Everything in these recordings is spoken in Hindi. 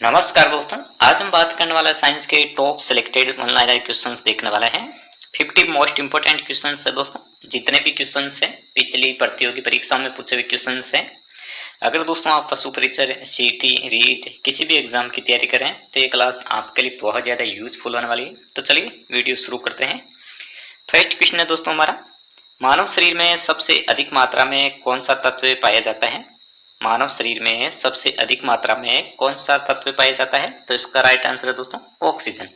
नमस्कार दोस्तों, आज हम बात करने वाला साइंस के टॉप सिलेक्टेड ऑनलाइन क्वेश्चंस देखने वाला है। 50 मोस्ट इंपोर्टेंट क्वेश्चंस है दोस्तों। जितने भी क्वेश्चंस हैं पिछली प्रतियोगी परीक्षाओं में पूछे हुए क्वेश्चंस हैं। अगर दोस्तों आप पशु परीक्षक, सीटी, रीट किसी भी एग्जाम की तैयारी करें तो ये क्लास आपके लिए बहुत ज़्यादा यूजफुल होने वाली है। तो चलिए वीडियो शुरू करते हैं। फर्स्ट क्वेश्चन है दोस्तों हमारा, मानव शरीर में सबसे अधिक मात्रा में कौन सा तत्व पाया जाता है? मानव शरीर में सबसे अधिक मात्रा में कौन सा तत्व पाया जाता है? तो इसका राइट आंसर है दोस्तों ऑक्सीजन।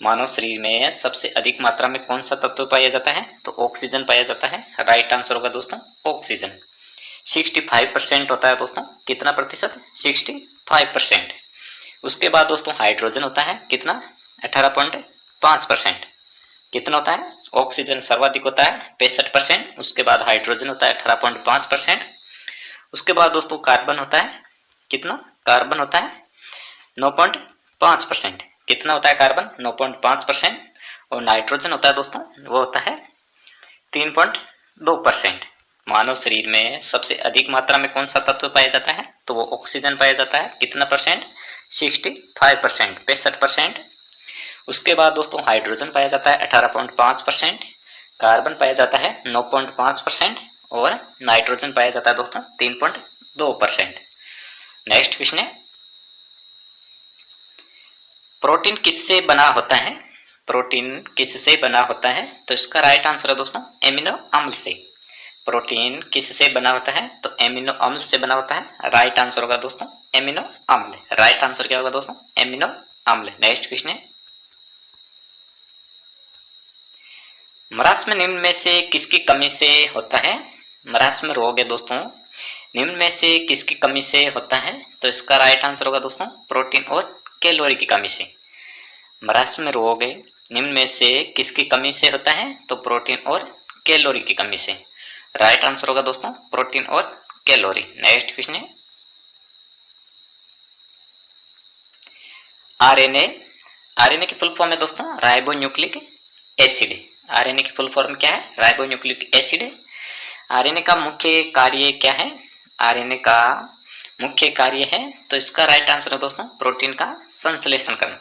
मानव शरीर में सबसे अधिक मात्रा में कौन सा तत्व पाया जाता है? तो ऑक्सीजन पाया जाता है। राइट आंसर होगा दोस्तों ऑक्सीजन। 65% होता है दोस्तों। कितना प्रतिशत? 65%। उसके बाद दोस्तों हाइड्रोजन होता है कितना? 18.5%। कितना होता है? ऑक्सीजन सर्वाधिक होता है 65%। उसके बाद हाइड्रोजन होता है 18.5%। उसके बाद दोस्तों कार्बन होता है कितना? कार्बन होता है 9.5%। कितना होता है कार्बन? 9.5%। और नाइट्रोजन होता है दोस्तों वो होता है 3.2%। मानव शरीर में सबसे अधिक मात्रा में कौन सा तत्व पाया जाता है? तो वो ऑक्सीजन पाया जाता है। कितना परसेंट? 65%, 65%। उसके बाद दोस्तों हाइड्रोजन पाया जाता है 18.5%। कार्बन पाया जाता है 9.5% और नाइट्रोजन पाया जाता है दोस्तों 3.2%। नेक्स्ट क्वेश्चन है, प्रोटीन किससे बना होता है? प्रोटीन किससे बना होता है? तो इसका राइट आंसर है दोस्तों एमिनो अम्ल से। प्रोटीन किससे बना होता है? तो एमिनो अम्ल से बना होता है। राइट आंसर होगा दोस्तों एमिनो अम्ल। राइट आंसर क्या होगा दोस्तों? एमिनो अम्ल। नेक्स्ट क्वेश्चन है, मरास्म निम्न में से किसकी कमी से होता है? मरास्म रोग है दोस्तों, निम्न में से किसकी कमी से होता है? तो इसका राइट आंसर होगा दोस्तों प्रोटीन और कैलोरी की कमी से। मरास्म रोग निम्न में से किसकी कमी से होता है? तो प्रोटीन और कैलोरी की कमी से। राइट आंसर होगा दोस्तों प्रोटीन और कैलोरी। नेक्स्ट क्वेश्चन है, आरएनए। आरएनए की फुल फॉर्म है दोस्तों राइबो न्यूक्लिक एसिड। आरएनए की फुल फॉर्म क्या है? Ribo nucleic acid. आरएनए का मुख्य कार्य क्या है? आरएनए का मुख्य कार्य है तो इसका राइट आंसर है दोस्तों प्रोटीन का संश्लेषण करना।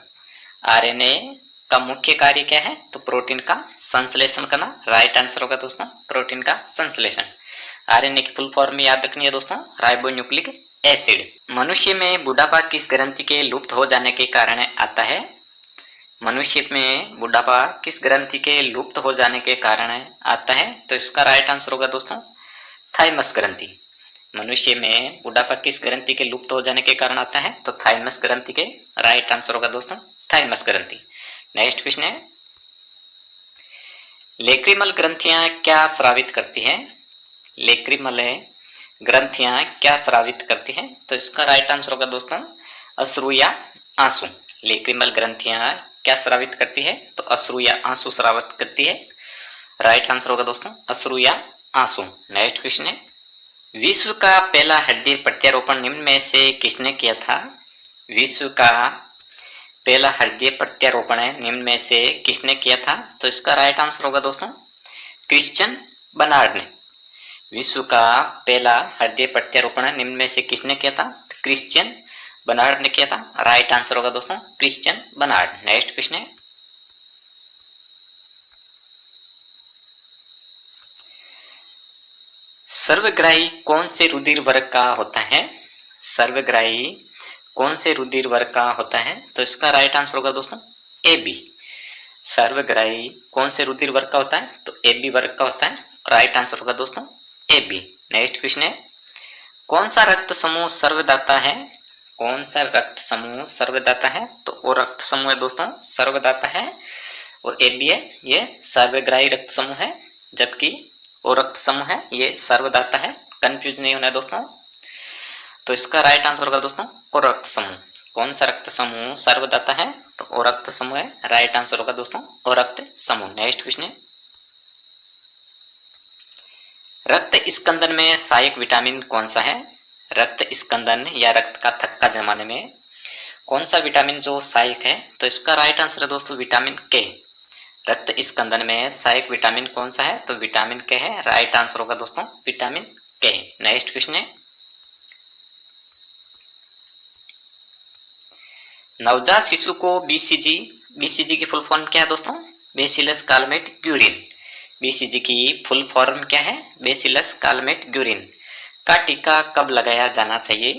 आरएनए का मुख्य कार्य क्या है? तो प्रोटीन का संश्लेषण करना। राइट आंसर होगा दोस्तों प्रोटीन का संश्लेषण। आरएनए की फुल फॉर्म याद रखनी है दोस्तों राइबोन्यूक्लिक एसिड। मनुष्य में बुढ़ापा किस ग्रंथि के लुप्त हो जाने के कारण आता है? मनुष्य में बुढ़ापा किस ग्रंथि के लुप्त हो जाने के कारण आता है? तो इसका राइट आंसर होगा दोस्तों थाइमस ग्रंथि। मनुष्य में बुढ़ापा किस ग्रंथि के लुप्त हो जाने के कारण आता है? तो थाइमस ग्रंथि के। राइट आंसर होगा दोस्तों थाइमस ग्रंथि। नेक्स्ट क्वेश्चन है, लेक्रिमल ग्रंथियां क्या स्रावित करती हैं? लेक्रिमल ग्रंथियां क्या स्रावित करती हैं? तो इसका राइट आंसर होगा दोस्तों अश्रु या आंसू। लेक्रिमल ग्रंथियां क्या स्रावित करती है? तो अश्रु या आंसू स्रावित करती है। राइट आंसर होगा दोस्तों अश्रु या आंसू। नेक्स्ट क्वेश्चन है, विश्व का पहला हृदय प्रत्यारोपण निम्न में से किसने किया था? विश्व का पहला हृदय प्रत्यारोपण निम्न में से किसने किया था? तो इसका राइट आंसर होगा दोस्तों क्रिश्चियन बर्नार्ड ने। विश्व का पहला हृदय प्रत्यारोपण निम्न में से किसने किया था? क्रिश्चियन बर्नार्ड ने किया था। राइट आंसर होगा दोस्तों क्रिश्चियन बर्नार्ड। नेक्स्ट क्वेश्चन है, सर्वग्राही कौन से रुधिर वर्ग का होता है? सर्वग्राही कौन से रुधिर वर्ग का होता है? तो इसका राइट आंसर होगा दोस्तों ए बी। सर्वग्राही कौन से रुधिर वर्ग का होता है? तो ए बी वर्ग का होता है। राइट आंसर होगा दोस्तों ए बी। नेक्स्ट क्वेश्चन है, कौन सा रक्त समूह सर्वदाता है? कौन सा रक्त समूह सर्वदाता है? तो वो रक्त समूह है दोस्तों सर्वदाता है और ए बी है ये सर्वग्राही रक्त समूह है, जबकि वो रक्त समूह है ये सर्वदाता है। कंफ्यूज नहीं होना है दोस्तों। तो इसका राइट आंसर होगा दोस्तों और रक्त समूह। कौन सा रक्त समूह सर्वदाता है? तो ओ रक्त समूह है। राइट आंसर होगा दोस्तों ओ रक्त समूह। नेक्स्ट क्वेश्चन है, रक्त स्कंदन में सहायक विटामिन कौन सा है? रक्त स्कंदन या रक्त का थक्का जमाने में कौन सा विटामिन जो सहायक है? तो इसका राइट आंसर है दोस्तों विटामिन के। रक्त स्कंदन में सहायक विटामिन कौन सा है? तो विटामिन के है। राइट आंसर होगा दोस्तों विटामिन के। नेक्स्ट क्वेश्चन है, नवजात शिशु को बीसीजी, बीसीजी की फुल फॉर्म क्या है दोस्तों? Bacillus Calmette Guérin. बीसीजी की फुल फॉर्म क्या है? बेसिलस कालमेट ग्यूरिन का टीका कब लगाया जाना चाहिए?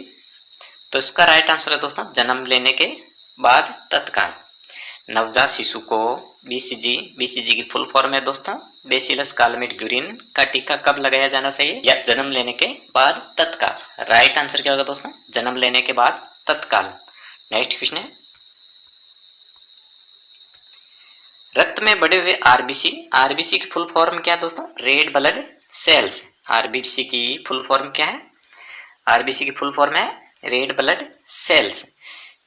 तो इसका राइट आंसर है दोस्तों जन्म लेने के बाद तत्काल। नवजात शिशु को बीसीजी, बीसीजी की फुल फॉर्म है दोस्तों बेसिलस कालमेट ग्यूरिन का टीका कब लगाया जाना चाहिए? या जन्म लेने के बाद तत्काल। राइट आंसर क्या होगा दोस्तों? जन्म लेने के बाद तत्काल। नेक्स्ट क्वेश्चन है, रक्त में बढ़े हुए आरबीसी, आरबीसी की फुल फॉर्म क्या है दोस्तों? Red blood cells. आरबीसी की फुल फॉर्म क्या है? आरबीसी की फुल फॉर्म है रेड ब्लड सेल्स।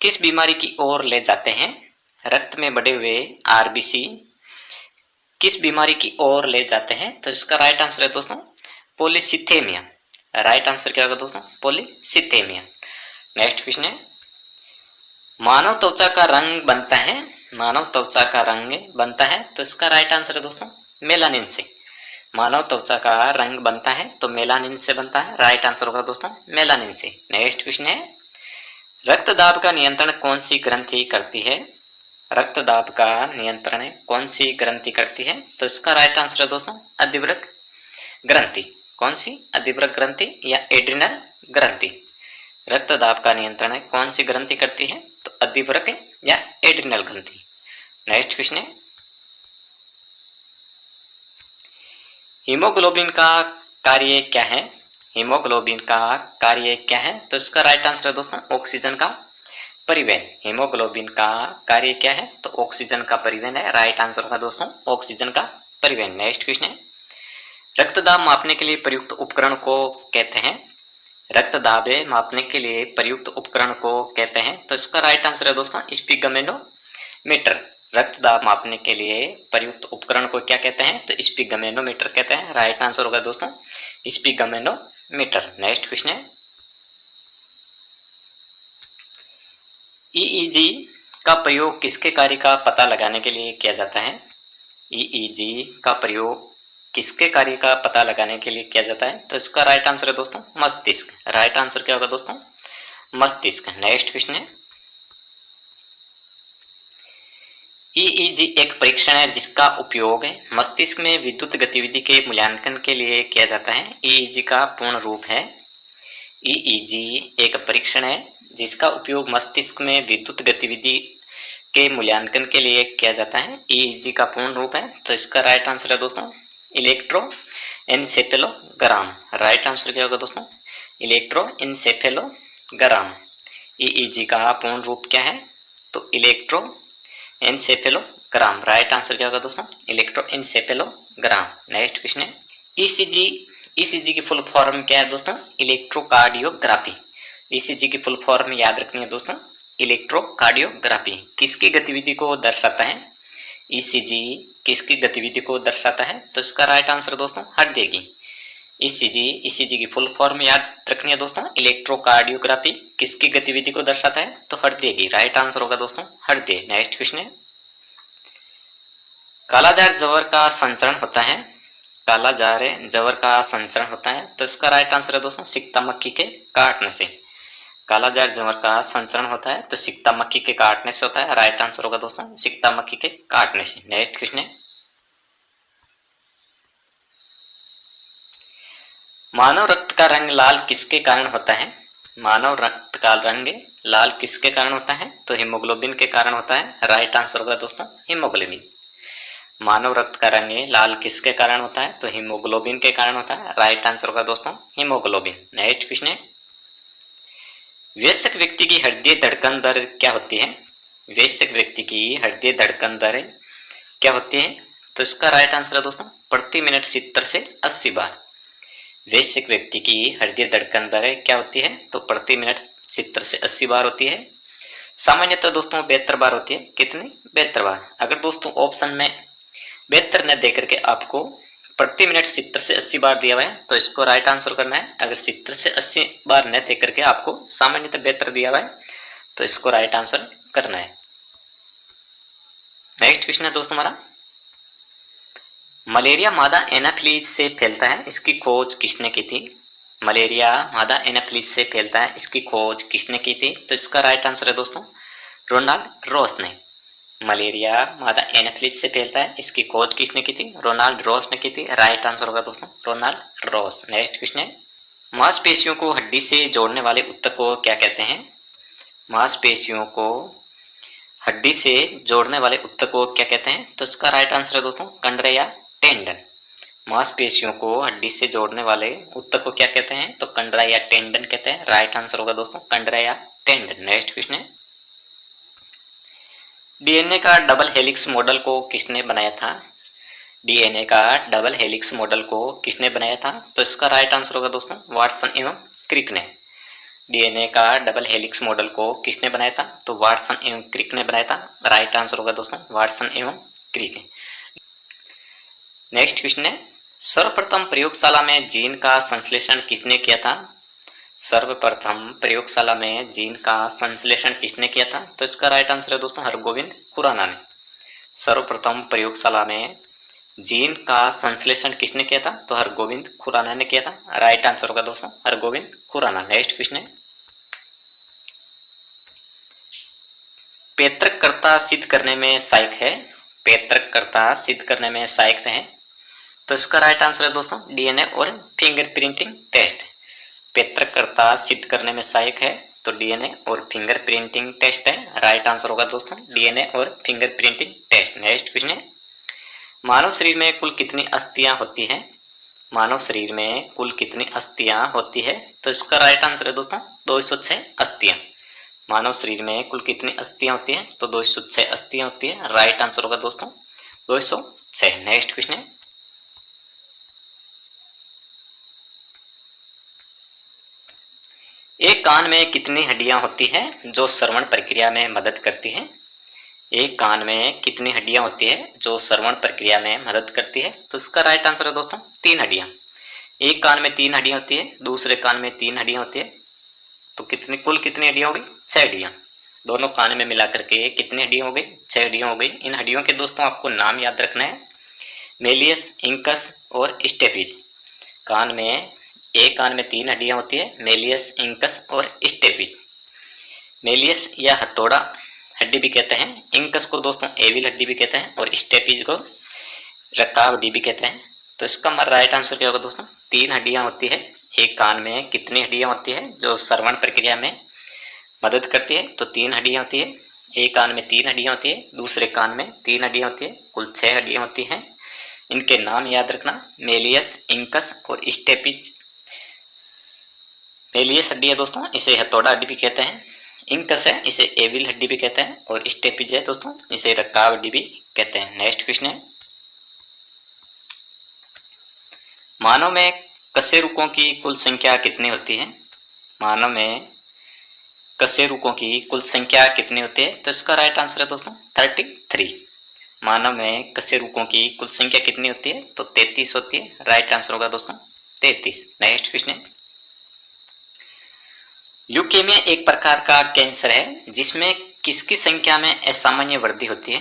किस बीमारी की ओर ले जाते हैं? रक्त में बढ़े हुए आरबीसी किस बीमारी की ओर ले जाते हैं? तो इसका राइट आंसर है दोस्तों पॉलीसिथेमिया। राइट आंसर क्या होगा दोस्तों? पॉलीसिथेमिया। नेक्स्ट क्वेश्चन है, मानव त्वचा का रंग बनता है, मानव त्वचा का रंग बनता है तो इसका राइट आंसर है दोस्तों मेलानिन से। मानव त्वचा का रंग बनता है तो मेलानिन से बनता है। राइट आंसर होगा दोस्तों मेलानिन से। नेक्स्ट क्वेश्चन है, रक्त दाब का नियंत्रण कौन सी ग्रंथि करती है? रक्त दाब का नियंत्रण कौन सी ग्रंथि करती है? तो इसका राइट आंसर है दोस्तों अधिवृक्क ग्रंथि। कौन सी? अधिवृक्क ग्रंथि या एड्रिनल ग्रंथि। रक्त दाब का नियंत्रण कौन सी ग्रंथि करती है? तो अधिवृक्क या एड्रिनल ग्रंथि। नेक्स्ट क्वेश्चन है, हीमोग्लोबिन का कार्य क्या है? हीमोग्लोबिन का कार्य क्या है? तो इसका राइट आंसर है दोस्तों ऑक्सीजन का परिवहन। हीमोग्लोबिन का कार्य क्या है? तो ऑक्सीजन का परिवहन है। राइट आंसर होगा दोस्तों ऑक्सीजन का परिवहन। नेक्स्ट क्वेश्चन है, रक्तदाब मापने के लिए प्रयुक्त उपकरण को कहते हैं? रक्तदाब मापने के लिए प्रयुक्त उपकरण को कहते हैं? तो इसका राइट आंसर है दोस्तों स्पिगमेनोमीटर। रक्तदाब मापने के लिए प्रयुक्त उपकरण को क्या कहते हैं? तो स्पिगमेनोमीटर कहते हैं। राइट आंसर होगा दोस्तों स्पिगमेनोमीटर। नेक्स्ट क्वेश्चन है, ईईजी का प्रयोग किसके कार्य का पता लगाने के लिए किया जाता है? ईईजी का प्रयोग किसके कार्य का पता लगाने के लिए किया जाता है? तो इसका राइट आंसर है दोस्तों मस्तिष्क। राइट आंसर क्या होगा दोस्तों? मस्तिष्क। नेक्स्ट क्वेश्चन है, ईईजी एक परीक्षण है जिसका उपयोग मस्तिष्क में विद्युत गतिविधि के मूल्यांकन के लिए किया जाता है। ईईजी का पूर्ण रूप है, ईईजी एक परीक्षण है जिसका उपयोग मस्तिष्क में विद्युत गतिविधि के मूल्यांकन के लिए किया जाता है। ईईजी का पूर्ण रूप है तो इसका राइट आंसर है दोस्तों इलेक्ट्रोएन्सेफेलोग्राम। राइट आंसर क्या होगा दोस्तों? इलेक्ट्रोएन्सेफेलोग्राम। ईईजी का पूर्ण रूप क्या है? तो इलेक्ट्रोएन्सेफेलोग्राम। राइट आंसर क्या होगा दोस्तों? इलेक्ट्रोएन्सेफेलोग्राम। नेक्स्ट क्वेश्चन है, ईसीजी, ईसीजी की फुल फॉर्म क्या है दोस्तों? इलेक्ट्रोकार्डियोग्राफी। ईसीजी की फुल फॉर्म याद रखनी है दोस्तों इलेक्ट्रोकार्डियोग्राफी। किसकी गतिविधि को दर्शाता है? ईसीजी किसकी गतिविधि को दर्शाता है? तो इसका राइट आंसर दोस्तों हृदय की। ईसीजी, ईसीजी की फुल फॉर्म याद रखनी है दोस्तों इलेक्ट्रोकार्डियोग्राफी किसकी गतिविधि को दर्शाता है? तो हृदय की। राइट आंसर होगा दोस्तों हृदय। नेक्स्ट क्वेश्चन है, कालाजार जवर का संचरण होता है? कालाजार जवर का संचरण होता है तो इसका राइट आंसर है दोस्तों सिक्ता मक्खी के काटने से। कालाजार जवर का संचरण होता है तो सिक्ता मक्खी के काटने से होता है। राइट आंसर होगा दोस्तों सिक्ता मक्खी के काटने से। नेक्स्ट क्वेश्चन है, मानव रक्त का रंग लाल किसके कारण होता है? मानव रक्त का रंग लाल किसके कारण होता है? तो हीमोग्लोबिन के कारण होता है। राइट आंसर होगा दोस्तों हीमोग्लोबिन। मानव रक्त का रंग लाल किसके कारण होता है? तो हीमोग्लोबिन के कारण होता है। राइट आंसर होगा दोस्तों हीमोग्लोबिन। नेक्स्ट क्वेश्चन है, वयस्क व्यक्ति की हृदय धड़कन दर क्या होती है? वयस्क व्यक्ति की हृदय धड़कन दर क्या होती है? तो इसका राइट आंसर है दोस्तों प्रति मिनट 70 से 80 बार। वयस्क व्यक्ति की हृदय धड़कन दर क्या होती है? तो प्रति मिनट 70 से 80 बार होती है। सामान्यतः दोस्तों 72 बार होती है। कितनी? 72 बार। अगर दोस्तों ऑप्शन में 72 न देकर के आपको प्रति मिनट 70 से 80 बार दिया हुआ है तो इसको राइट आंसर करना है। अगर 70 से 80 बार न देकर के आपको सामान्यतः 72 दिया हुआ है तो इसको राइट आंसर करना है। नेक्स्ट क्वेश्चन है दोस्तों हमारा, मलेरिया मादा एनाफिलीज से फैलता है, इसकी खोज किसने की थी? मलेरिया मादा एनाफिलीज से फैलता है, इसकी खोज किसने की थी? तो इसका राइट आंसर है दोस्तों रोनाल्ड रॉस ने। मलेरिया मादा एनाफिलिस से फैलता है, इसकी खोज किसने की थी? रोनाल्ड रॉस ने की थी। राइट आंसर होगा दोस्तों रोनाल्ड रॉस। नेक्स्ट क्वेश्चन है, मांसपेशियों को हड्डी से जोड़ने वाले ऊतक को क्या कहते हैं? मांसपेशियों को हड्डी से जोड़ने वाले ऊतक को क्या कहते हैं? तो इसका राइट आंसर है दोस्तों कंडरा या टेंडन। मांसपेशियों को हड्डी से जोड़ने वाले ऊतक को क्या कहते हैं? तो कंडरा या टेंडन कहते हैं। राइट आंसर होगा दोस्तों कंडरा या टेंडन। नेक्स्ट क्वेश्चन है, डीएनए का डबल हेलिक्स मॉडल को किसने बनाया था? डीएनए का डबल हेलिक्स मॉडल को किसने बनाया था? तो इसका राइट आंसर होगा दोस्तों वाटसन एवं क्रिक ने। डीएनए का डबल हेलिक्स मॉडल को किसने बनाया था? तो वाटसन एवं क्रिक ने बनाया था। राइट आंसर होगा दोस्तों वाटसन एवं क्रिक। नेक्स्ट क्वेश्चन है, सर्वप्रथम प्रयोगशाला में जीन का संश्लेषण किसने किया था? सर्वप्रथम प्रयोगशाला में जीन का संश्लेषण किसने किया था? तो इसका राइट आंसर है दोस्तों हरगोविंद खुराना ने। सर्वप्रथम प्रयोगशाला में जीन का संश्लेषण किसने किया था? तो हरगोविंद खुराना ने किया था। राइट आंसर होगा दोस्तों हरगोविंद खुराना। नेक्स्ट क्वेश्चन है, पैतृकर्ता सिद्ध करने में सहायक है। पैतृकर्ता सिद्ध करने में सहायक है, तो इसका राइट आंसर है दोस्तों डीएनए और फिंगरप्रिंटिंग टेस्ट। पैतृकर्ता सिद्ध करने में सहायक है तो डीएनए और फिंगरप्रिंटिंग टेस्ट है। राइट आंसर होगा दोस्तों डीएनए और फिंगरप्रिंटिंग टेस्ट। नेक्स्ट क्वेश्चन है, मानव शरीर में कुल कितनी अस्थियां होती हैं? मानव शरीर में कुल कितनी अस्थियां होती है? तो इसका राइट आंसर है दोस्तों 206 अस्थियां। मानव शरीर में कुल कितनी अस्थियां होती है? तो 206 अस्थियां होती है। राइट आंसर होगा दोस्तों 206। नेक्स्ट क्वेश्चन है, एक कान में कितनी हड्डियां होती हैं जो श्रवण प्रक्रिया में मदद करती हैं? एक कान में कितनी हड्डियां होती है जो श्रवण प्रक्रिया में मदद करती है? तो इसका राइट आंसर है दोस्तों 3 हड्डियां। एक कान में 3 हड्डियां होती है, दूसरे कान में 3 हड्डियां होती है, तो कितनी कुल कितनी हड्डियां हो गई? 6 हड्डियां। दोनों कान में मिलाकर के कितनी हड्डियां हो गई? 6 हड्डियां हो गई। इन हड्डियों के दोस्तों आपको नाम याद रखना है, मेलियस, इंकस और स्टेपिज। कान में एक कान में 3 हड्डियां होती है, मेलियस, इंकस और स्टेपिज। मेलियस या हथौड़ा हड्डी भी कहते हैं, इंकस को दोस्तों एविल हड्डी भी कहते हैं और स्टेपिज को रकाब हड्डी भी कहते हैं। तो इसका राइट आंसर क्या होगा दोस्तों? 3 हड्डियां होती है। एक कान में कितनी हड्डियां होती है जो श्रवण प्रक्रिया में मदद करती है? तो 3 हड्डियां होती है। एक कान में 3 हड्डियां होती है, दूसरे कान में 3 हड्डियां होती है, कुल 6 हड्डियां होती हैं। इनके नाम याद रखना, मेलियस, इंकस और स्टेपिज। मेलियस हड्डी है दोस्तों, इसे हथौड़ा हड्डी भी कहते हैं। इंकस है, इसे एविल हड्डी भी कहते हैं और स्टेपिज है दोस्तों, इसे रकाब हड्डी भी कहते हैं। नेक्स्ट क्वेश्चन है, मानव में कशेरुकों की कुल संख्या कितनी होती है? मानव में कशेरुकों की कुल संख्या कितनी होती है? तो इसका राइट आंसर है दोस्तों 33। मानव में कशेरुकों की कुल संख्या कितनी होती है? तो 33 होती है। राइट आंसर होगा दोस्तों 33। नेक्स्ट क्वेश्चन है, ल्यूकेमिया एक प्रकार का कैंसर है जिसमें किसकी संख्या में असामान्य वृद्धि होती है?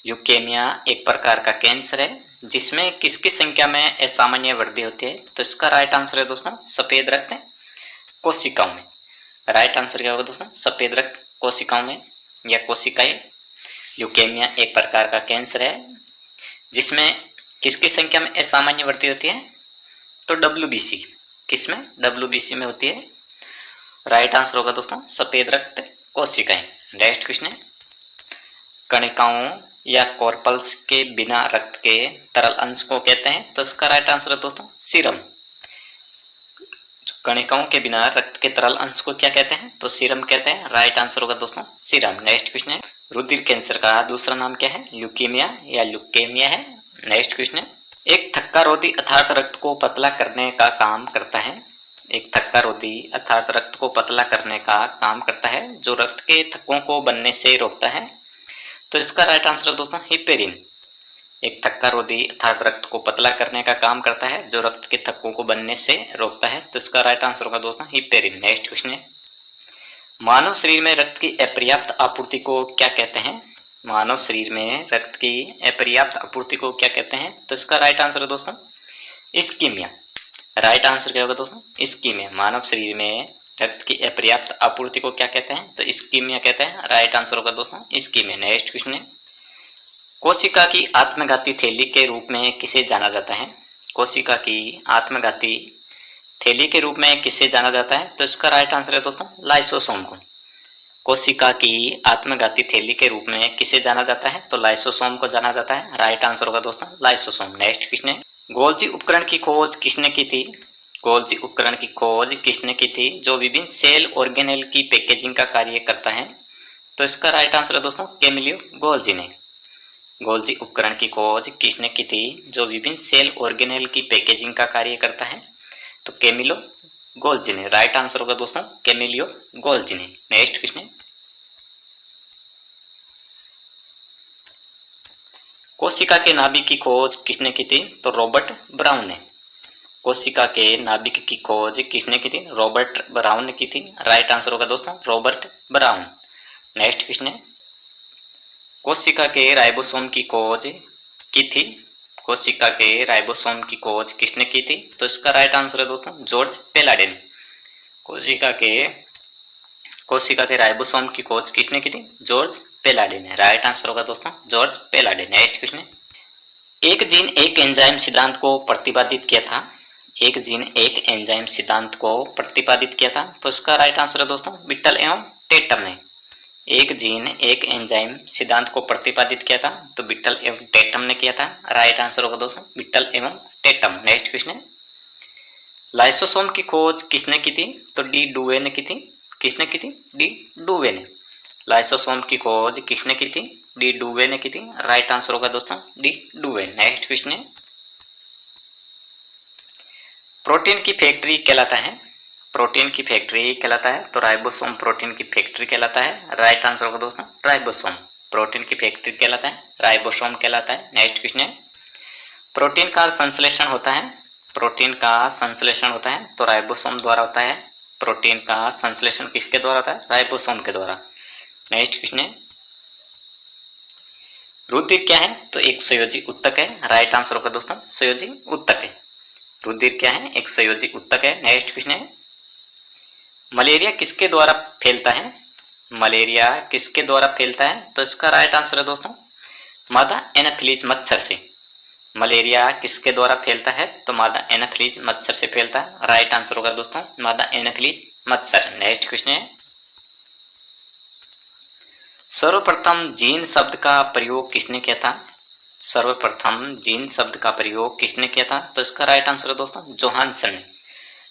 ल्यूकेमिया एक प्रकार का कैंसर है जिसमें किसकी संख्या में असामान्य वृद्धि होती है? तो इसका राइट आंसर है दोस्तों सफेद रक्त कोशिकाओं में। राइट आंसर क्या होगा दोस्तों? सफेद रक्त कोशिकाओं में या कोशिकाएं। ल्यूकेमिया एक प्रकार का कैंसर है जिसमें किसकी संख्या में असामान्य वृद्धि होती है? तो WBC। किसमें? WBC में होती है। राइट आंसर होगा दोस्तों सफेद रक्त कोशिकाएं। नेक्स्ट क्वेश्चन है, कणिकाओं या कॉर्पल्स के बिना रक्त के तरल अंश को कहते हैं? तो इसका राइट आंसर है दोस्तों सीरम। कणिकाओं के बिना रक्त के तरल अंश को क्या कहते हैं? तो सीरम कहते हैं। राइट आंसर होगा दोस्तों सीरम। नेक्स्ट क्वेश्चन है, रुधिर कैंसर का दूसरा नाम क्या है? ल्यूकीमिया या ल्यूकेमिया है। नेक्स्ट क्वेश्चन है, एक थक्का रोधी अर्थात रक्त को पतला करने का काम करता है। एक थक्का रोधी अर्थात रक्त को पतला करने का काम करता है जो रक्त के थक्कों को बनने से रोकता है। तो इसका राइट आंसर है दोस्तों हिपेरिन। एक थक्का रोधी अर्थात रक्त को पतला करने का काम करता है जो रक्त के थक्कों को बनने से रोकता है। तो इसका राइट आंसर होगा दोस्तों हिपेरिन। नेक्स्ट क्वेश्चन है, मानव शरीर में रक्त की अपर्याप्त आपूर्ति को क्या कहते हैं? मानव शरीर में रक्त की अपर्याप्त आपूर्ति को क्या कहते हैं? तो इसका राइट आंसर है दोस्तों इस्कीमिया। राइट आंसर क्या होगा दोस्तों? इस्कीमिया। मानव शरीर में रक्त की अपर्याप्त आपूर्ति को क्या कहते हैं? तो इस्कीमिया कहते हैं। राइट आंसर होगा दोस्तों इस्कीमिया। नेक्स्ट क्वेश्चन है, कोशिका की आत्मघाती थैली के रूप में किसे जाना जाता है? कोशिका की आत्मघाती थैली के रूप में किसे जाना जाता है? तो इसका राइट आंसर है दोस्तों लाइसोसोम को। कोशिका की आत्मघाती थैली के रूप में किसे जाना जाता है? तो लाइसोसोम को जाना जाता है। राइट आंसर होगा दोस्तों लाइसोसोम। नेक्स्ट क्वेश्चन है, गोल्जी उपकरण की खोज किसने की थी? गोल्जी उपकरण की खोज किसने की थी जो विभिन्न सेल ऑर्गेनेल की पैकेजिंग का कार्य करता है? तो इसका राइट आंसर है दोस्तों कैमिलियो गोल्जी ने। गोल्जी उपकरण की खोज किसने की थी जो विभिन्न सेल ऑर्गेनेल की पैकेजिंग का कार्य करता है? तो कैमिलो गोल्जी ने। राइट आंसर होगा दोस्तों कैमिलियो गोल्जी ने। नेक्स्ट क्वेश्चन, कोशिका के नाभिक की खोज किसने की थी? तो रॉबर्ट ब्राउन ने। कोशिका के नाभिक की खोज किसने की थी? रॉबर्ट ब्राउन ने की थी। राइट आंसर होगा दोस्तों रॉबर्ट ब्राउन। नेक्स्ट क्वेश्चन है, कोशिका के राइबोसोम की खोज की थी। कोशिका के राइबोसोम की खोज किसने की थी? तो इसका राइट आंसर है दोस्तों जॉर्ज पेलाडे ने। कोशिका के राइबोसोम की खोज किसने की थी? जॉर्ज पेलाडे ने। राइट आंसर होगा दोस्तों जॉर्ज पेलाडे। नेक्स्ट क्वेश्चन है, एक जीन एक एंजाइम सिद्धांत को प्रतिपादित किया था। एक जीन एक एंजाइम सिद्धांत को प्रतिपादित किया था। तो इसका राइट आंसर है दोस्तों बिट्टल एवं टेटम ने। एक जीन एक एंजाइम सिद्धांत को प्रतिपादित किया था तो बिट्टल एवं टेटम ने किया था। राइट आंसर होगा दोस्तों बिट्टल एवं टेटम। नेक्स्ट क्वेश्चन है, लाइसोसोम की खोज किसने की थी? तो डी डुवे ने की थी। किसने की थी? डी डुवे ने। लाइसोसोम की खोज किसने की थी? डी डुवे ने की थी। राइट आंसर होगा दोस्तों डी डुवे। नेक्स्ट क्वेश्चन है, प्रोटीन की फैक्ट्री कहलाता है। प्रोटीन की फैक्ट्री कहलाता है तो राइबोसोम प्रोटीन की फैक्ट्री कहलाता है। राइट आंसर होगा दोस्तों राइबोसोम प्रोटीन की फैक्ट्री कहलाता है, राइबोसोम कहलाता है। नेक्स्ट क्वेश्चन है, प्रोटीन का संश्लेषण होता है। प्रोटीन का संश्लेषण होता है तो राइबोसोम द्वारा होता है। प्रोटीन का संश्लेषण किसके द्वारा होता है? राइबोसोम के द्वारा। नेक्स्ट क्वेश्चन है, रुधिर क्या है? तो एक संयोजी उत्तक है। राइट आंसर होगा दोस्तों संयोजी उत्तक है। रुधिर क्या है? एक संयोजी उत्तक है। नेक्स्ट क्वेश्चन है, मलेरिया किसके द्वारा फैलता है? मलेरिया किसके द्वारा फैलता है? तो इसका राइट आंसर है दोस्तों मादा एनाफिलीज मच्छर से। मलेरिया किसके द्वारा फैलता है? तो मादा एनाफिलीज मच्छर से फैलता है। राइट आंसर होगा दोस्तों मादा एनाफिलीज मच्छर। नेक्स्ट क्वेश्चन है, सर्वप्रथम जीन शब्द का प्रयोग किसने किया था? सर्वप्रथम जीन शब्द का प्रयोग किसने किया था? तो इसका राइट आंसर है दोस्तों जोहानसन ने।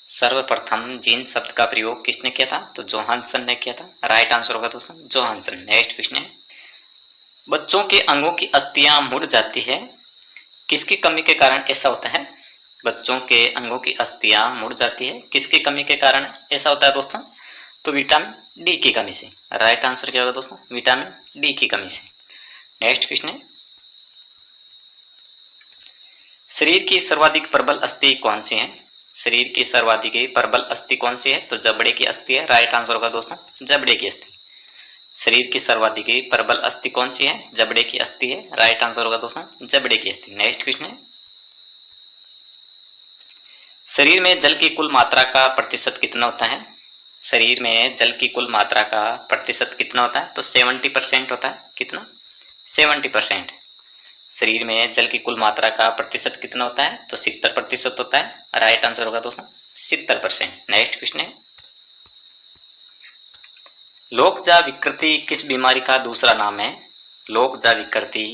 सर्वप्रथम जीन शब्द का प्रयोग किसने किया था? तो जोहानसन ने किया था। राइट आंसर होगा दोस्तों जोहानसन। नेक्स्ट क्वेश्चन है, बच्चों के अंगों की अस्थियां मुड़ जाती है, किसकी कमी के कारण ऐसा होता है? बच्चों के अंगों की अस्थियां मुड़ जाती है, किसकी कमी के कारण ऐसा होता है दोस्तों? तो विटामिन डी की कमी से। राइट आंसर क्या होगा दोस्तों? विटामिन डी की कमी से। नेक्स्ट क्वेश्चन है, शरीर की सर्वाधिक प्रबल अस्थि कौन सी है? शरीर की सर्वाधिक प्रबल अस्थि कौन सी है? तो जबड़े की अस्थि है। राइट आंसर होगा दोस्तों जबड़े की अस्थि। शरीर की सर्वाधिक प्रबल अस्थि कौन सी है? जबड़े की अस्थि है। राइट आंसर होगा दोस्तों जबड़े की अस्थि। नेक्स्ट क्वेश्चन है, शरीर में जल की कुल मात्रा का प्रतिशत कितना होता है? शरीर में जल की कुल मात्रा का प्रतिशत कितना होता है? तो 70% होता है। कितना? 70%। शरीर में जल की कुल मात्रा का प्रतिशत कितना होता है? तो 70% होता है। राइट आंसर होगा दोस्तों 70%। नेक्स्ट क्वेश्चन है, लोकजा विकृति किस बीमारी का दूसरा नाम है? लोकजा विकृति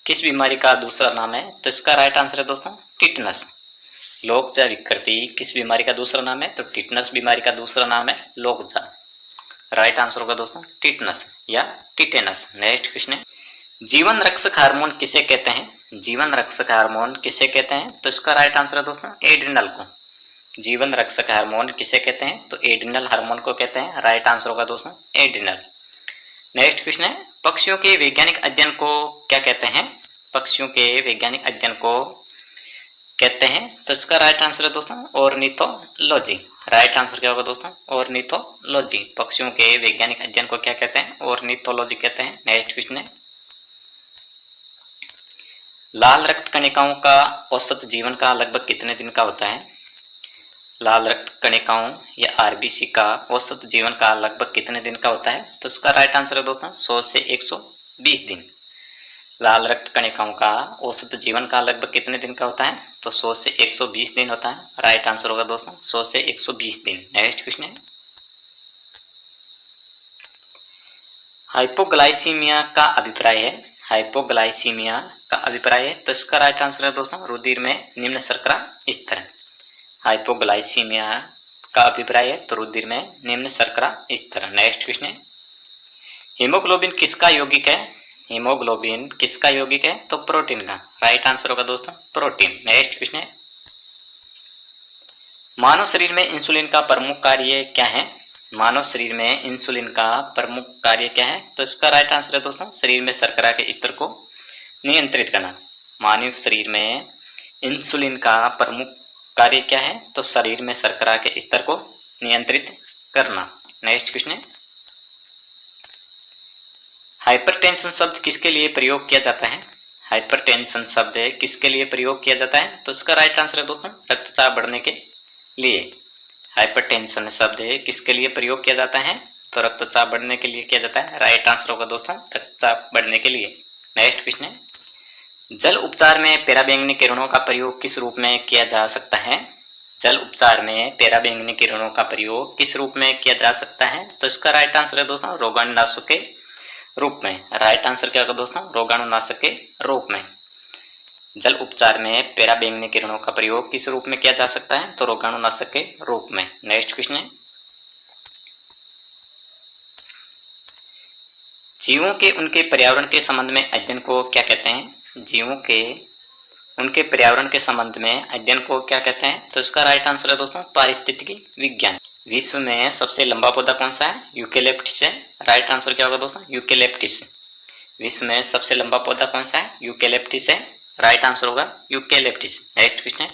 किस बीमारी का दूसरा नाम है? तो इसका राइट आंसर है दोस्तों टिटनस। लोकजा विकृति किस बीमारी का दूसरा नाम है? तो टिटनस बीमारी का दूसरा नाम है लोकजा। राइट आंसर होगा दोस्तों टिटनस या टिटेनस। नेक्स्ट क्वेश्चन है, जीवन रक्षक हार्मोन किसे कहते हैं? जीवन रक्षक हार्मोन किसे कहते हैं? तो इसका राइट आंसर है दोस्तों एड्रिनल को। जीवन रक्षक हार्मोन किसे कहते हैं? तो एड्रिनल हार्मोन को कहते हैं। राइट आंसर होगा दोस्तों एड्रिनल। नेक्स्ट क्वेश्चन है, पक्षियों के वैज्ञानिक अध्ययन को क्या कहते हैं? पक्षियों के वैज्ञानिक अध्ययन को कहते हैं तो इसका राइट आंसर है दोस्तों ऑर्निथोलॉजी। राइट आंसर क्या होगा दोस्तों? ऑर्निथोलॉजी। पक्षियों के वैज्ञानिक अध्ययन को क्या कहते हैं? ऑर्निथोलॉजी कहते हैं। नेक्स्ट क्वेश्चन है, लाल रक्त कणिकाओं का औसत जीवन का लगभग कितने दिन का होता है? लाल रक्त कणिकाओं या आरबीसी का औसत जीवन काल लगभग कितने दिन का होता है? तो इसका राइट आंसर है दोस्तों 100 से 120 दिन। लाल रक्त कणिकाओं का औसत जीवन काल लगभग कितने दिन का होता है? तो 100 से 120 दिन होता है। राइट आंसर होगा दोस्तों 100 से 120 दिन। नेक्स्ट क्वेश्चन है, हाइपोग्लाइसीमिया का अभिप्राय है। हाइपोग्लाइसीमिया का अभिप्राय है, तो इसका राइट आंसर है दोस्तों रुधिर में निम्न शर्करा स्तर। हाइपोग्लाइसीमिया का अभिप्राय है, तो रुधिर में निम्न शर्करा स्तर। नेक्स्ट क्वेश्चन है, हीमोग्लोबिन किसका यौगिक है? हीमोग्लोबिन किसका यौगिक है? तो प्रोटीन का। राइट आंसर होगा दोस्तों प्रोटीन। नेक्स्ट क्वेश्चन है, मानव शरीर में इंसुलिन का प्रमुख कार्य क्या है? मानव शरीर में इंसुलिन का प्रमुख कार्य क्या है? तो इसका राइट आंसर है दोस्तों शरीर में शर्करा के स्तर को नियंत्रित करना। मानव शरीर में इंसुलिन का प्रमुख कार्य क्या है? तो शरीर में शर्करा के स्तर को नियंत्रित करना। नेक्स्ट क्वेश्चन है, हाइपरटेंशन शब्द किसके लिए प्रयोग किया जाता है? हाइपरटेंशन शब्द किसके लिए प्रयोग किया जाता है? तो इसका राइट आंसर है दोस्तों रक्तचाप बढ़ने के लिए। हाइपरटेंशन शब्द किसके लिए प्रयोग किया जाता है? तो रक्तचाप बढ़ने के लिए किया जाता है। राइट आंसर होगा दोस्तों रक्तचाप बढ़ने के लिए। नेक्स्ट क्वेश्चन है, जल उपचार में पराबैंगनी किरणों का प्रयोग किस रूप में किया जा सकता है? जल उपचार में पराबैंगनी किरणों का प्रयोग किस रूप में किया जा सकता है? तो इसका राइट आंसर है दोस्तों रोगाणुनाशक के रूप में। राइट आंसर क्या होगा दोस्तों रोगाणुनाशक के रूप में। जल उपचार में पराबैंगनी किरणों का प्रयोग किस रूप में किया जा सकता है? तो रोगाणुनाशक के रूप में। नेक्स्ट क्वेश्चन है, जीवों के उनके पर्यावरण के संबंध में अध्ययन को क्या कहते हैं? जीवों के उनके पर्यावरण के संबंध में अध्ययन को क्या कहते हैं? तो इसका राइट आंसर है दोस्तों पारिस्थितिकी विज्ञान। विश्व में सबसे लंबा पौधा कौन सा है? यूकेलिप्टस है। राइट आंसर क्या होगा दोस्तों यूकेलिप्टस। विश्व में सबसे लंबा पौधा कौन सा है? यूकेलिप्टस है। राइट आंसर होगा यूकेलिप्टस। नेक्स्ट क्वेश्चन है,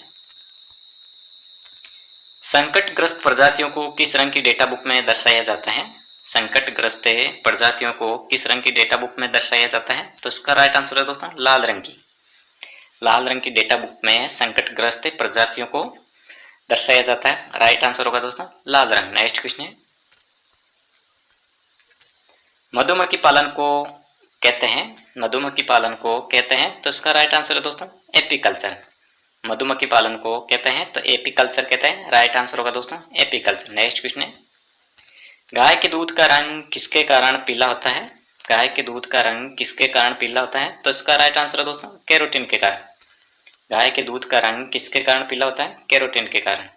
संकटग्रस्त प्रजातियों को किस रंग की डेटा बुक में दर्शाया जाता है? संकटग्रस्त प्रजातियों को किस रंग की डेटा बुक में दर्शाया जाता है? तो इसका राइट आंसर है दोस्तों लाल रंग की। लाल रंग की डेटा बुक में संकटग्रस्त प्रजातियों को दर्शाया जाता है। राइट आंसर होगा दोस्तों लाल रंग। नेक्स्ट क्वेश्चन है, मधुमक्खी पालन को कहते हैं? मधुमक्खी पालन को कहते हैं, तो इसका राइट आंसर है दोस्तों एपीकल्चर। मधुमक्खी पालन को कहते हैं तो एपीकल्चर कहते हैं। राइट आंसर होगा दोस्तों एपीकल्चर। नेक्स्ट क्वेश्चन है, गाय के दूध का रंग किसके कारण पीला होता है? गाय के दूध का रंग किसके कारण पीला होता है? तो इसका राइट आंसर है दोस्तों कैरोटीन के कारण। गाय के दूध का रंग किसके कारण पीला होता है? कैरोटीन के कारण।